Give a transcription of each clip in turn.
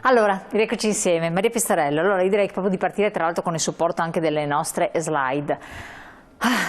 Allora, rieccoci insieme, Maria Pistarello. Allora, io direi proprio di partire tra l'altro con il supporto anche delle nostre slide.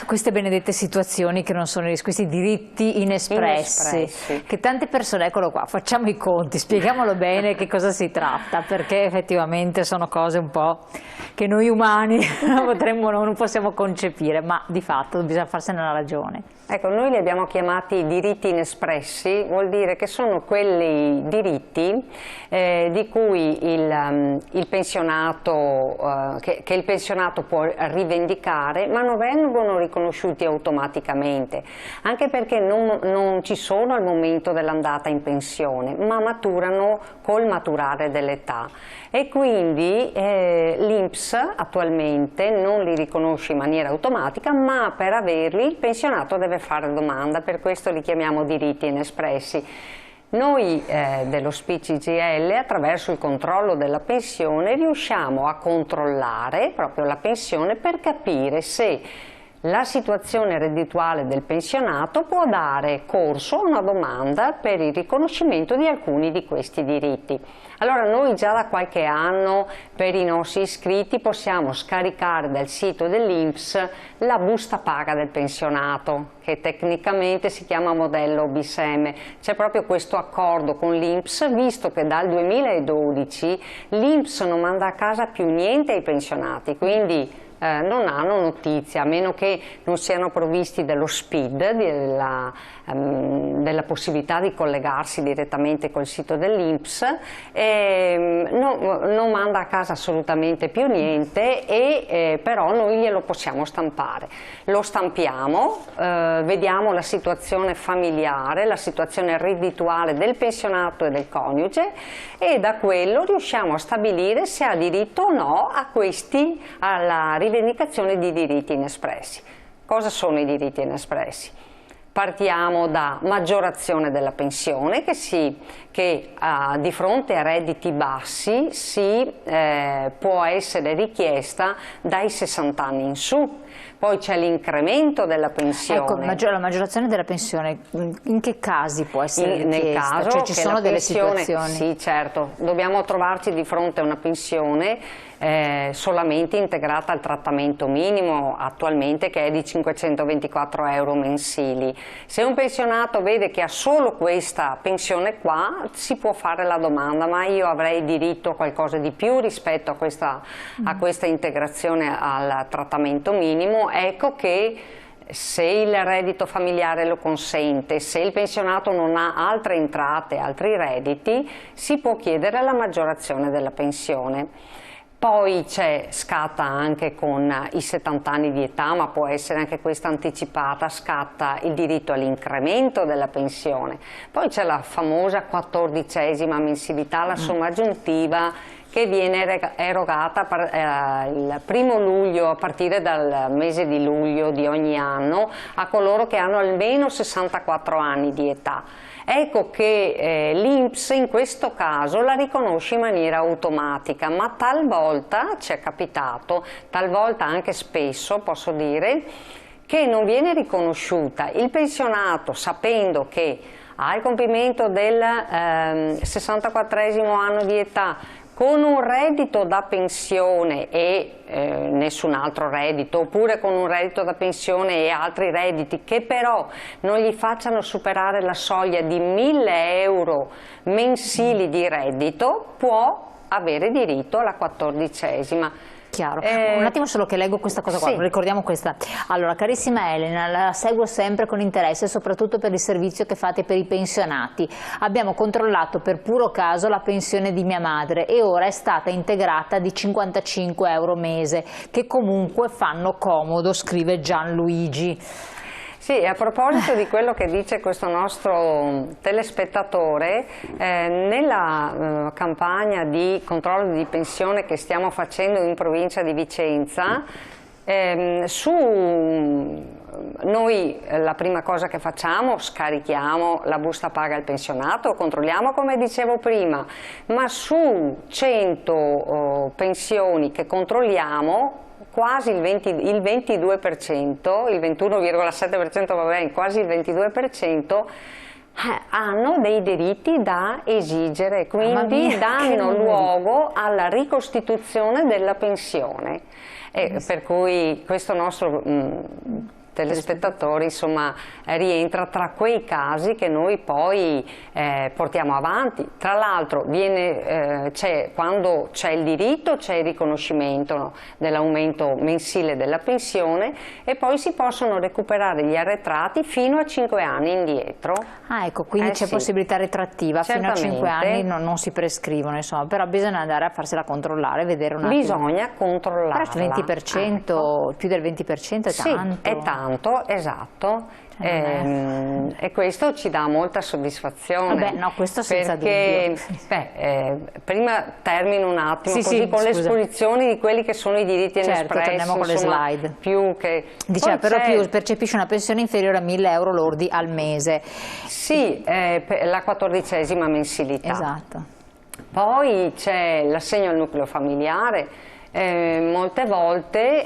Queste benedette situazioni che non sono questi diritti inespressi, che tante persone, eccolo qua, facciamo i conti, spieghiamolo bene che cosa si tratta, perché effettivamente sono cose un po' che noi umani non possiamo concepire, ma di fatto bisogna farsene una ragione. Ecco, noi li abbiamo chiamati diritti inespressi, vuol dire che sono quelli diritti di cui il pensionato, che il pensionato può rivendicare, ma non vengono riconosciuti automaticamente, anche perché non ci sono al momento dell'andata in pensione, ma maturano col maturare dell'età. E quindi l'INPS attualmente non li riconosce in maniera automatica, ma per averli il pensionato deve fare domanda, per questo li chiamiamo diritti inespressi. Noi dello SPI-CGIL, attraverso il controllo della pensione, riusciamo a controllare proprio la pensione per capire se la situazione reddituale del pensionato può dare corso a una domanda per il riconoscimento di alcuni di questi diritti. Allora noi già da qualche anno per i nostri iscritti possiamo scaricare dal sito dell'INPS la busta paga del pensionato, che tecnicamente si chiama modello BSM. C'è proprio questo accordo con l'INPS, visto che dal 2012 l'INPS non manda a casa più niente ai pensionati, quindi non hanno notizia, a meno che non siano provvisti dello SPID, della possibilità di collegarsi direttamente col sito dell'INPS, non manda a casa assolutamente più niente, però noi glielo possiamo stampare. Lo stampiamo, vediamo la situazione familiare, la situazione reddituale del pensionato e del coniuge, e da quello riusciamo a stabilire se ha diritto o no alla rivendicazione di diritti inespressi. Cosa sono i diritti inespressi? Partiamo da maggiorazione della pensione che di fronte a redditi bassi può essere richiesta dai 60 anni in su. Poi c'è l'incremento della pensione. Ecco, la maggiorazione della pensione, in che casi può essere richiesta? Nel caso cioè, ci sono delle situazioni? Sì, certo, dobbiamo trovarci di fronte a una pensione solamente integrata al trattamento minimo attualmente, che è di 524 euro mensili. Se un pensionato vede che ha solo questa pensione qua, si può fare la domanda: ma io avrei diritto a qualcosa di più rispetto a questa integrazione al trattamento minimo? Ecco che se il reddito familiare lo consente, se il pensionato non ha altre entrate, altri redditi, si può chiedere la maggiorazione della pensione. Poi scatta anche con i 70 anni di età, ma può essere anche questa anticipata, scatta il diritto all'incremento della pensione. Poi c'è la famosa 14ª mensilità, la somma aggiuntiva, che viene erogata il 1° luglio, a partire dal mese di luglio di ogni anno, a coloro che hanno almeno 64 anni di età. Ecco che l'INPS in questo caso la riconosce in maniera automatica, ma talvolta ci è capitato, talvolta anche spesso posso dire, che non viene riconosciuta. Il pensionato, sapendo che ha il compimento del 64esimo anno di età, con un reddito da pensione e nessun altro reddito, oppure con un reddito da pensione e altri redditi che però non gli facciano superare la soglia di 1000 euro mensili di reddito, può avere diritto alla 14ª. Chiaro. Un attimo solo che leggo questa cosa qua, sì. Ricordiamo questa. Allora, carissima Elena, la seguo sempre con interesse, soprattutto per il servizio che fate per i pensionati. Abbiamo controllato per puro caso la pensione di mia madre e ora è stata integrata di 55 euro mese, che comunque fanno comodo, scrive Gianluigi. Sì, a proposito di quello che dice questo nostro telespettatore, nella campagna di controllo di pensione che stiamo facendo in provincia di Vicenza, noi la prima cosa che facciamo, scarichiamo la busta paga al pensionato, controlliamo come dicevo prima, ma su 100 pensioni che controlliamo, quasi il 22%, il 21,7% va bene, quasi il 22%, hanno dei diritti da esigere, quindi danno luogo alla ricostituzione della pensione. Per cui questo nostro telespettatori, insomma, rientra tra quei casi che noi poi portiamo avanti. Tra l'altro quando c'è il diritto c'è il riconoscimento dell'aumento mensile della pensione e poi si possono recuperare gli arretrati fino a 5 anni indietro. Ah, ecco, quindi c'è possibilità retrattiva, fino a 5 anni non si prescrivono, insomma, però bisogna andare a farsela controllare, vedere un attimo. Bisogna controllarla. Però il 20%, più del 20% è tanto. Sì, è tanto, esatto. E questo ci dà molta soddisfazione. Vabbè, no, questo senza dubbio. Prima termino un attimo con l'esposizione di quelli che sono i diritti inespressi. Torniamo con le slide. Diceva, però percepisce una pensione inferiore a 1.000 euro lordi al mese. Sì, la 14ª mensilità. Esatto. Poi c'è l'assegno al nucleo familiare. Molte volte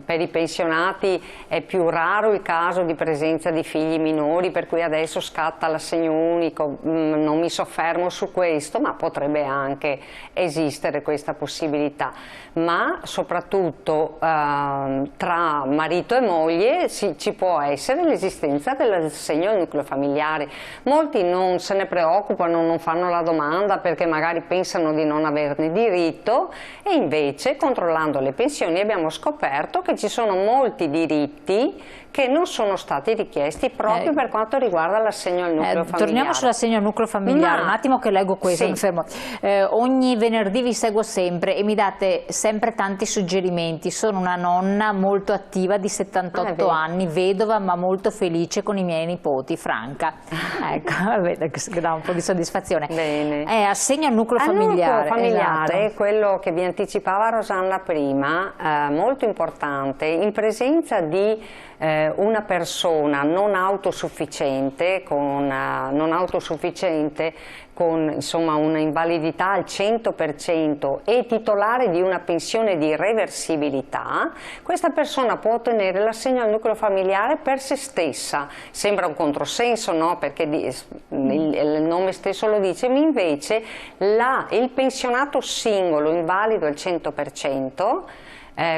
per i pensionati è più raro il caso di presenza di figli minori, per cui adesso scatta l'assegno unico. Non mi soffermo su questo, ma potrebbe anche esistere questa possibilità. Ma soprattutto tra marito e moglie ci può essere l'esistenza dell'assegno al nucleo familiare. Molti non se ne preoccupano, non fanno la domanda perché magari pensano di non averne diritto. E invece, controllando le pensioni, abbiamo scoperto che ci sono molti diritti che non sono stati richiesti proprio per quanto riguarda l'assegno al nucleo familiare. Torniamo sull'assegno al nucleo familiare, un attimo che leggo questo, mi fermo. Ogni venerdì vi seguo sempre e mi date sempre tanti suggerimenti. Sono una nonna molto attiva di 78 anni, vedova ma molto felice con i miei nipoti, Franca. Ecco, vede che dà un po' di soddisfazione. Bene. Assegno al nucleo familiare. Nucleo familiare, quello che vi anticipava Rosanna prima, molto importante, in presenza di una persona non autosufficiente con insomma una invalidità al 100% e titolare di una pensione di reversibilità, questa persona può ottenere l'assegno al nucleo familiare per se stessa. Sembra un controsenso, no? Perché il nome stesso lo dice, ma invece il pensionato singolo invalido al 100%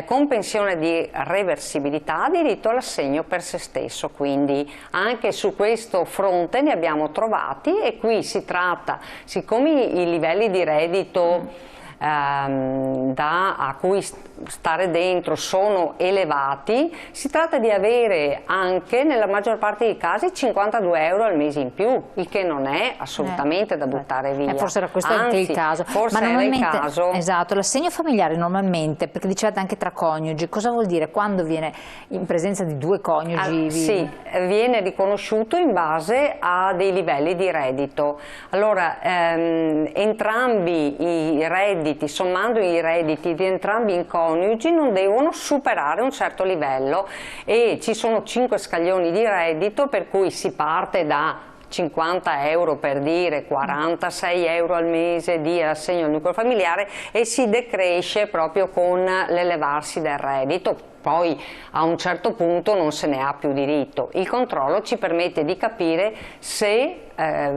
con pensione di reversibilità ha diritto all'assegno per se stesso, quindi anche su questo fronte ne abbiamo trovati e qui si tratta, siccome i livelli di reddito a cui stare dentro sono elevati, si tratta di avere anche nella maggior parte dei casi 52 euro al mese in più, il che non è assolutamente da buttare via. Forse era questo anche il caso. Forse era il caso. Esatto, l'assegno familiare normalmente, perché dicevate anche tra coniugi, cosa vuol dire quando viene in presenza di due coniugi? Sì, viene riconosciuto in base a dei livelli di reddito. Allora, entrambi i redditi, sommando i redditi di entrambi i coniugi, non devono superare un certo livello e ci sono 5 scaglioni di reddito, per cui si parte da 50 euro per dire, 46 euro al mese di assegno al nucleo familiare e si decresce proprio con l'elevarsi del reddito. Poi a un certo punto non se ne ha più diritto. Il controllo ci permette di capire se,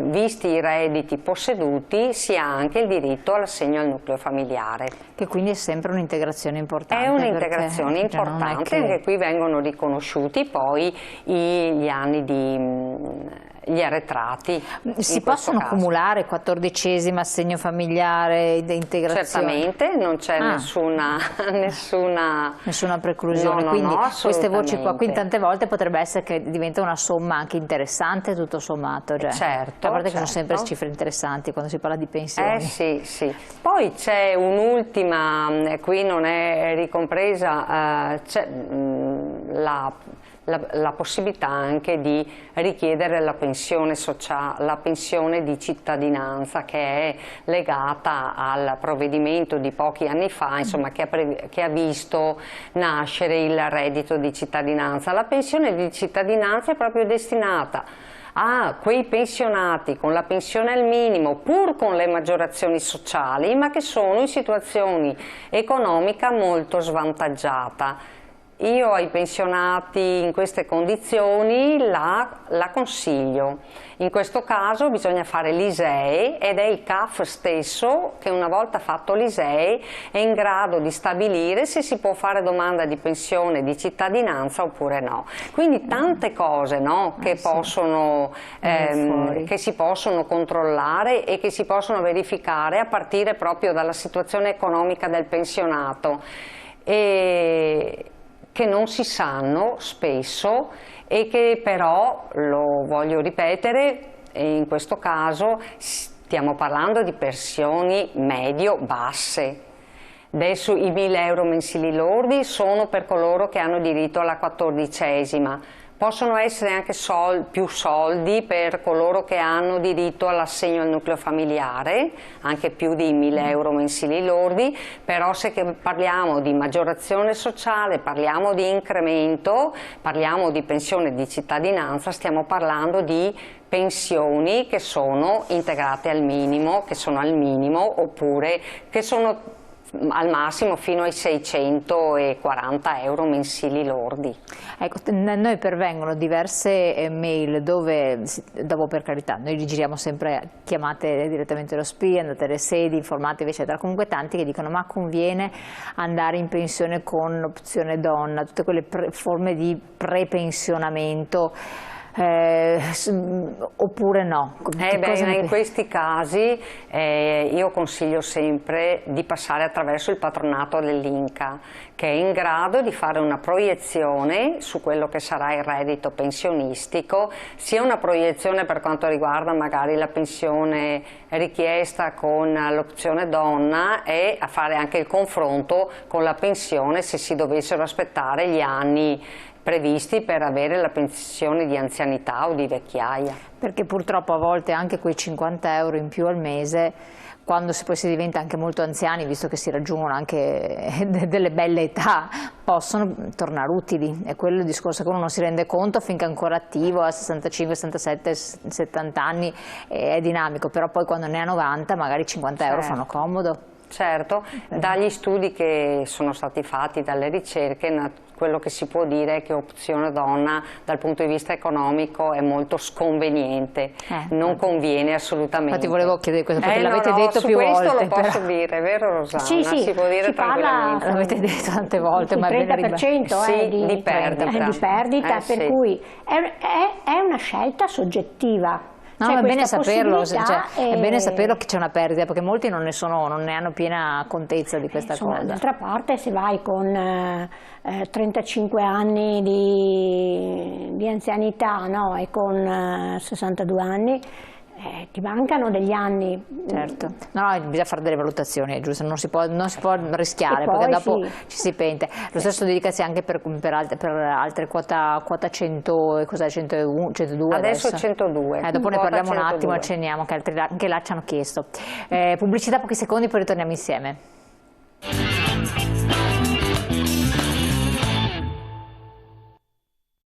visti i redditi posseduti, si ha anche il diritto all'assegno al nucleo familiare. Che quindi è sempre un'integrazione importante. È un'integrazione importante, anche qui vengono riconosciuti poi gli arretrati. Si possono accumulare 14º assegno familiare ed integrazione? Certamente, non c'è nessuna preclusione. Quindi queste voci qua, quindi tante volte potrebbe essere che diventa una somma anche interessante tutto sommato. Certo. A parte che sono sempre cifre interessanti quando si parla di pensioni. Sì. Poi c'è un'ultima, qui non è ricompresa, c'è la possibilità anche di richiedere la pensione sociale, la pensione di cittadinanza, che è legata al provvedimento di pochi anni fa, insomma, che ha visto nascere il reddito di cittadinanza. La pensione di cittadinanza è proprio destinata a quei pensionati con la pensione al minimo, pur con le maggiorazioni sociali, ma che sono in situazioni economica molto svantaggiata. io ai pensionati in queste condizioni la consiglio. In questo caso bisogna fare l'ISEE ed è il CAF stesso che, una volta fatto l'ISEE, è in grado di stabilire se si può fare domanda di pensione di cittadinanza oppure no. Quindi tante cose, no, che si possono controllare e che si possono verificare a partire proprio dalla situazione economica del pensionato, e che non si sanno spesso e che però, lo voglio ripetere, in questo caso stiamo parlando di pensioni medio-basse. Adesso i 1.000 euro mensili lordi sono per coloro che hanno diritto alla 14ª. Possono essere anche più soldi per coloro che hanno diritto all'assegno al nucleo familiare, anche più di 1.000 euro mensili lordi, però se parliamo di maggiorazione sociale, parliamo di incremento, parliamo di pensione di cittadinanza, stiamo parlando di pensioni che sono integrate al minimo, che sono al minimo, oppure che sono al massimo fino ai 640 euro mensili lordi. Ecco, a noi pervengono diverse mail dove, dopo, per carità, noi li giriamo sempre, chiamate direttamente lo SPI, andate alle sedi, informatevi eccetera, comunque tanti che dicono: ma conviene andare in pensione con l'opzione donna, tutte quelle forme di prepensionamento, oppure no? In questi casi io consiglio sempre di passare attraverso il patronato dell'INCA, che è in grado di fare una proiezione su quello che sarà il reddito pensionistico, sia una proiezione per quanto riguarda magari la pensione richiesta con l'opzione donna, e a fare anche il confronto con la pensione se si dovessero aspettare gli anni previsti per avere la pensione di anzianità o di vecchiaia. Perché purtroppo a volte anche quei 50 euro in più al mese, quando poi si diventa anche molto anziani, visto che si raggiungono anche delle belle età, possono tornare utili. È quello il discorso che uno non si rende conto finché è ancora attivo, a 65, 67, 70 anni è dinamico, però poi quando ne ha 90 magari 50 euro fanno comodo. Certo, dagli studi che sono stati fatti, dalle ricerche, quello che si può dire è che opzione donna dal punto di vista economico è molto sconveniente, non conviene assolutamente. Infatti volevo chiedere questo, perché l'avete detto più volte. Su questo lo posso dire, vero Rosanna? Sì, si può dire tranquillamente. L'avete detto tante volte, ma il 30% di perdita, per cui è una scelta soggettiva. No, è bene saperlo, è bene saperlo che c'è una perdita, perché molti non ne hanno piena contezza di questa cosa. D'altra parte, se vai con 35 anni di anzianità, no, e con 62 anni, ti mancano degli anni. Certo, no, bisogna fare delle valutazioni, è giusto, non si può rischiare, perché dopo ci si pente. Lo stesso dicasi anche per altre quota 100, cos'è, 101, 102 adesso 102. Dopo ne parliamo 102. Un attimo, accenniamo, che anche là ci hanno chiesto. Pubblicità, pochi secondi, poi ritorniamo insieme.